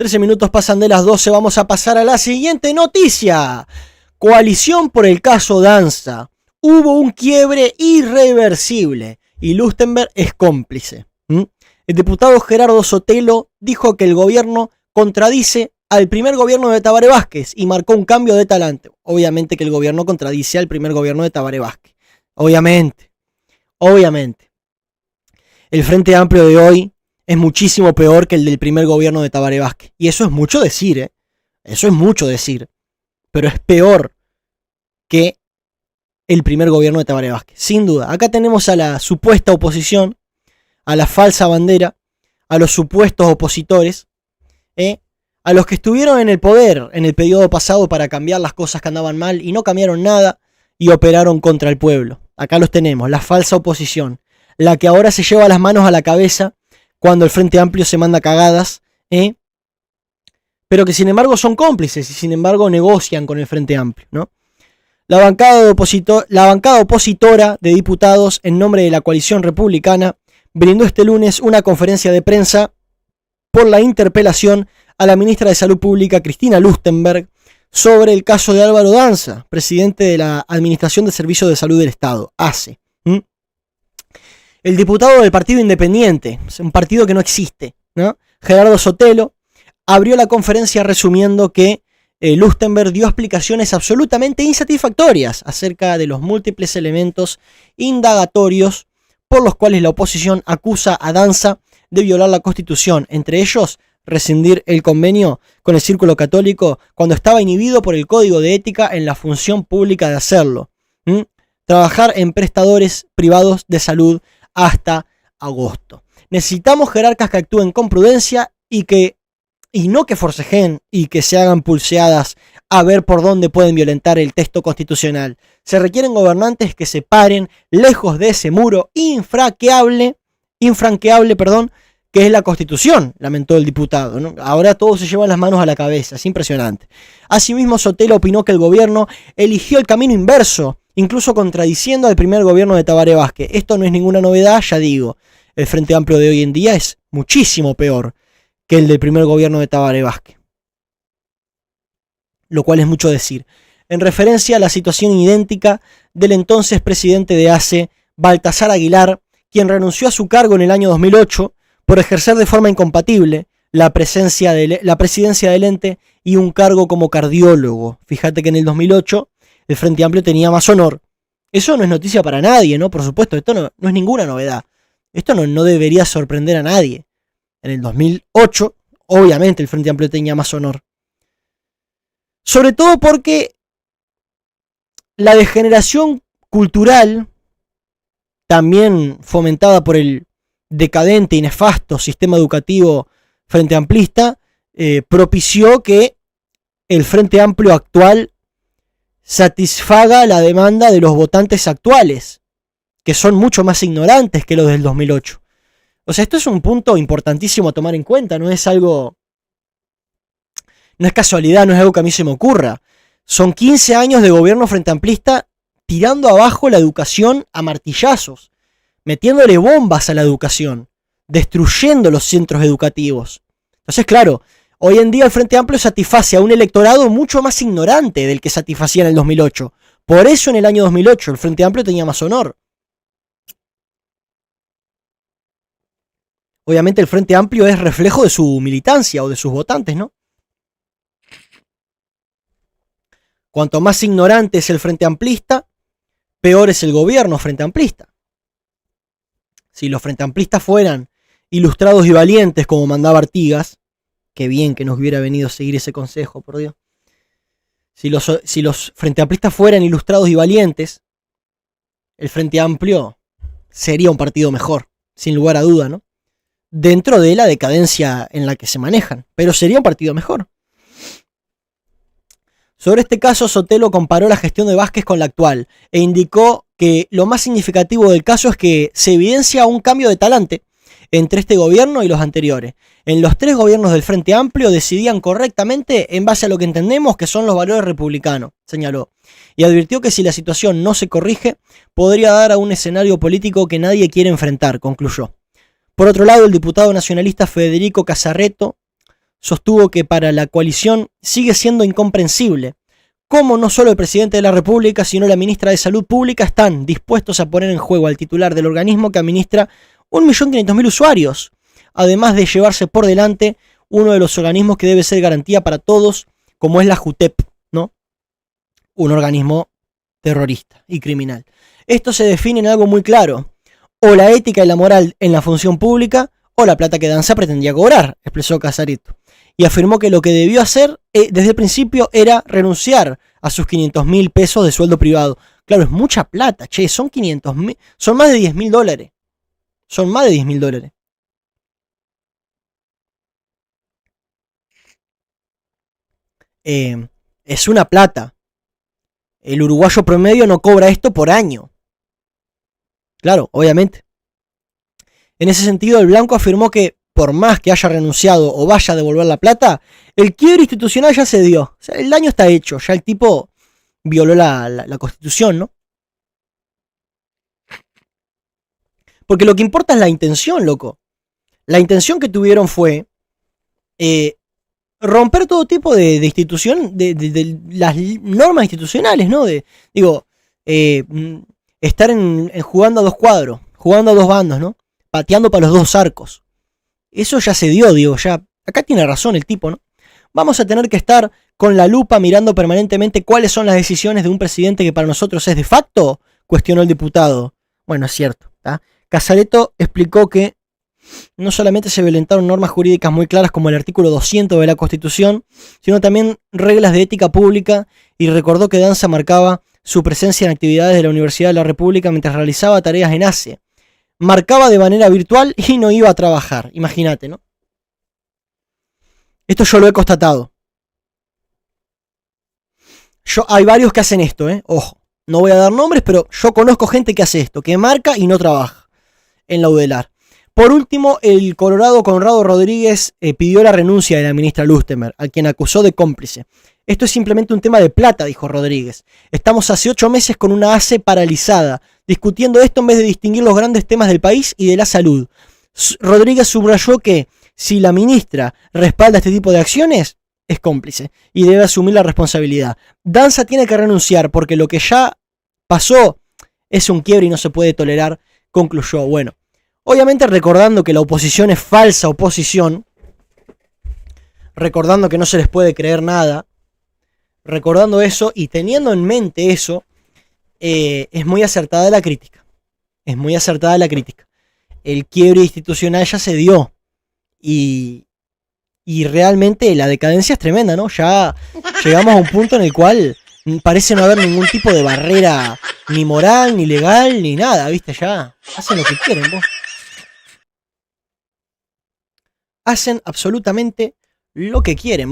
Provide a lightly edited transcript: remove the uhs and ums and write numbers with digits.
13 minutos pasan de las 12, vamos a pasar a la siguiente noticia. Coalición por el caso Danza. Hubo un quiebre irreversible y Lustenberg es cómplice. El diputado Gerardo Sotelo dijo que el gobierno contradice al primer gobierno de Tabaré Vázquez y marcó un cambio de talante. Obviamente que el gobierno contradice al primer gobierno de Tabaré Vázquez. Obviamente. El Frente Amplio de hoy es muchísimo peor que el del primer gobierno de Tabaré Vázquez. Y eso es mucho decir, ¿eh? Eso es mucho decir. Pero es peor que el primer gobierno de Tabaré Vázquez. Sin duda. Acá tenemos a la supuesta oposición, a la falsa bandera, a los supuestos opositores, a los que estuvieron en el poder en el periodo pasado para cambiar las cosas que andaban mal y no cambiaron nada y operaron contra el pueblo. Acá los tenemos, la falsa oposición, la que ahora se lleva las manos a la cabeza cuando el Frente Amplio se manda cagadas, pero que sin embargo son cómplices y sin embargo negocian con el Frente Amplio, ¿no? La bancada opositora de diputados en nombre de la coalición republicana brindó este lunes una conferencia de prensa por la interpelación a la ministra de Salud Pública, Cristina Lustenberg, sobre el caso de Álvaro Danza, presidente de la Administración de Servicios de Salud del Estado, ACE. El diputado del Partido Independiente, un partido que no existe, ¿no? Gerardo Sotelo, abrió la conferencia resumiendo que Lustenberg dio explicaciones absolutamente insatisfactorias acerca de los múltiples elementos indagatorios por los cuales la oposición acusa a Danza de violar la Constitución, entre ellos rescindir el convenio con el Círculo Católico cuando estaba inhibido por el Código de Ética en la función pública de hacerlo. Trabajar en prestadores privados de salud hasta agosto. Necesitamos jerarcas que actúen con prudencia y no que forcejeen y que se hagan pulseadas a ver por dónde pueden violentar el texto constitucional. Se requieren gobernantes que se paren lejos de ese muro infranqueable, que es la Constitución, lamentó el diputado, ¿no? Ahora todos se llevan las manos a la cabeza, es impresionante. Asimismo, Sotelo opinó que el gobierno eligió el camino inverso, incluso contradiciendo al primer gobierno de Tabaré Vázquez. Esto no es ninguna novedad, ya digo, el Frente Amplio de hoy en día es muchísimo peor que el del primer gobierno de Tabaré Vázquez. Lo cual es mucho decir. En referencia a la situación idéntica del entonces presidente de ACE, Baltasar Aguilar, quien renunció a su cargo en el año 2008, por ejercer de forma incompatible la presidencia del ente y un cargo como cardiólogo. Fíjate que en el 2008 el Frente Amplio tenía más honor. Eso no es noticia para nadie, ¿no? Por supuesto, esto no es ninguna novedad. Esto no debería sorprender a nadie. En el 2008, obviamente, el Frente Amplio tenía más honor. Sobre todo porque la degeneración cultural, también fomentada por el decadente y nefasto sistema educativo frente amplista, propició que el Frente Amplio actual satisfaga la demanda de los votantes actuales, que son mucho más ignorantes que los del 2008. O sea, esto es un punto importantísimo a tomar en cuenta, no es casualidad, no es algo que a mí se me ocurra. Son 15 años de gobierno frente amplista tirando abajo la educación a martillazos, metiéndole bombas a la educación, destruyendo los centros educativos. Entonces, claro, hoy en día el Frente Amplio satisface a un electorado mucho más ignorante del que satisfacía en el 2008. Por eso en el año 2008 el Frente Amplio tenía más honor. Obviamente el Frente Amplio es reflejo de su militancia o de sus votantes, ¿no? Cuanto más ignorante es el Frente Amplista, peor es el gobierno Frente Amplista. Si los Frente Amplistas fueran ilustrados y valientes como mandaba Artigas, qué bien que nos hubiera venido a seguir ese consejo, por Dios. Si los Frente Amplistas fueran ilustrados y valientes, el Frente Amplio sería un partido mejor, sin lugar a duda, ¿no? Dentro de la decadencia en la que se manejan, pero sería un partido mejor. Sobre este caso, Sotelo comparó la gestión de Vázquez con la actual e indicó que lo más significativo del caso es que se evidencia un cambio de talante entre este gobierno y los anteriores. En los 3 gobiernos del Frente Amplio decidían correctamente en base a lo que entendemos que son los valores republicanos, señaló. Y advirtió que si la situación no se corrige, podría dar a un escenario político que nadie quiere enfrentar, concluyó. Por otro lado, el diputado nacionalista Federico Casarretto sostuvo que para la coalición sigue siendo incomprensible cómo no solo el presidente de la República, sino la ministra de Salud Pública están dispuestos a poner en juego al titular del organismo que administra 1.500.000 usuarios, además de llevarse por delante uno de los organismos que debe ser garantía para todos, como es la JUTEP, ¿no? Un organismo terrorista y criminal. Esto se define en algo muy claro: o la ética y la moral en la función pública, o la plata que Danza pretendía cobrar, expresó Casareto. Y afirmó que lo que debió hacer desde el principio era renunciar a sus 500.000 pesos de sueldo privado. Claro, es mucha plata, che, son 500.000, son más de 10.000 dólares. Son más de 10.000 dólares. Es una plata. El uruguayo promedio no cobra esto por año. Claro, obviamente. En ese sentido, el Blanco afirmó que, por más que haya renunciado o vaya a devolver la plata, el quiebre institucional ya se dio. O sea, el daño está hecho. Ya el tipo violó la Constitución, ¿no? Porque lo que importa es la intención, loco. La intención que tuvieron fue romper todo tipo de institución, de las normas institucionales, ¿no? Estar jugando a dos cuadros, jugando a dos bandos, ¿no? Pateando para los dos arcos. Eso ya se dio, digo, ya. Acá tiene razón el tipo, ¿no? Vamos a tener que estar con la lupa mirando permanentemente cuáles son las decisiones de un presidente que para nosotros es de facto, cuestionó el diputado. Bueno, es cierto, ¿tá? Casareto explicó que no solamente se violentaron normas jurídicas muy claras como el artículo 200 de la Constitución, sino también reglas de ética pública, y recordó que Danza marcaba su presencia en actividades de la Universidad de la República mientras realizaba tareas en ACE. Marcaba de manera virtual y no iba a trabajar. Imagínate, ¿no? Esto yo lo he constatado. Hay varios que hacen esto, ojo. No voy a dar nombres, pero yo conozco gente que hace esto, que marca y no trabaja en la UDELAR. Por último, el Colorado Conrado Rodríguez pidió la renuncia de la ministra Lustenberg, a quien acusó de cómplice. Esto es simplemente un tema de plata, dijo Rodríguez. Estamos hace 8 meses con una ACE paralizada, discutiendo esto en vez de distinguir los grandes temas del país y de la salud. Rodríguez subrayó que si la ministra respalda este tipo de acciones, es cómplice y debe asumir la responsabilidad. Danza tiene que renunciar porque lo que ya pasó es un quiebre y no se puede tolerar, concluyó. Bueno, obviamente recordando que la oposición es falsa oposición, recordando que no se les puede creer nada, recordando eso y teniendo en mente eso, es muy acertada la crítica. Es muy acertada la crítica. El quiebre institucional ya se dio y realmente la decadencia es tremenda, ¿no? Ya llegamos a un punto en el cual parece no haber ningún tipo de barrera ni moral, ni legal, ni nada, ¿viste? Ya hacen lo que quieren, vos. Hacen absolutamente lo que quieren, vos.